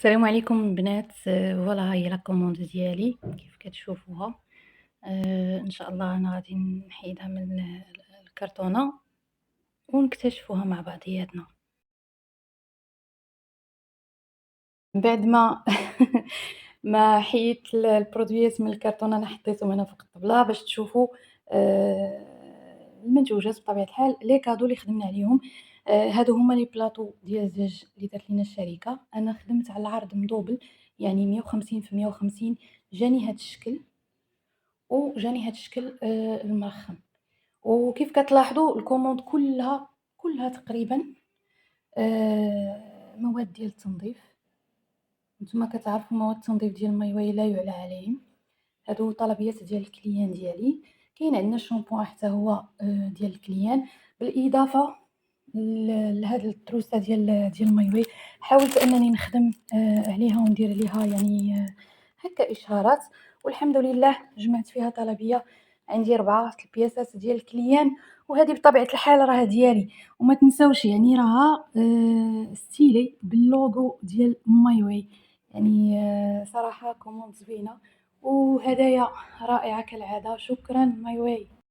السلام عليكم البنات. فوالا ها هي لا كوموند ديالي كيف كتشوفوها. ان شاء الله انا غادي نحيدها من الكرتونه ونكتشفوها مع بعضياتنا من بعد ما ما حيدت البرودويات من الكرتونه. انا حطيتهم هنا فوق الطبله باش تشوفوا المنتوجات بطبيعه الحال لي كادو اللي خدمنا عليهم. هادو هما لي بلاطو ديال الزاج اللي دارت لينا الشركه. انا خدمت على العرض مدوبل، يعني 150 في 150. جاني هاد الشكل وجاني هاد الشكل المرخم. وكيف كتلاحظوا الكوموند كلها تقريبا مواد ديال التنظيف. نتوما كتعرفوا مواد التنظيف ديال المايوي لا يعلى عليهم. هادو طلبيات ديال الكليان ديالي. كاين عندنا الشامبوان حتى هو ديال الكليان، بالاضافه لهاد التروسه ديال المايوي. حاولت انني نخدم عليها وندير عليها يعني هكا اشهارات، والحمد لله جمعت فيها طلبيه. عندي 4 البياسات ديال الكليان، وهذه بطبيعه الحال راه ديالي. وما تنساوش يعني راها ستيلي باللوغو ديال مايوي. يعني صراحه كوموند زوينه وهدايا رائعة كالعادة. شكرا ماي واي.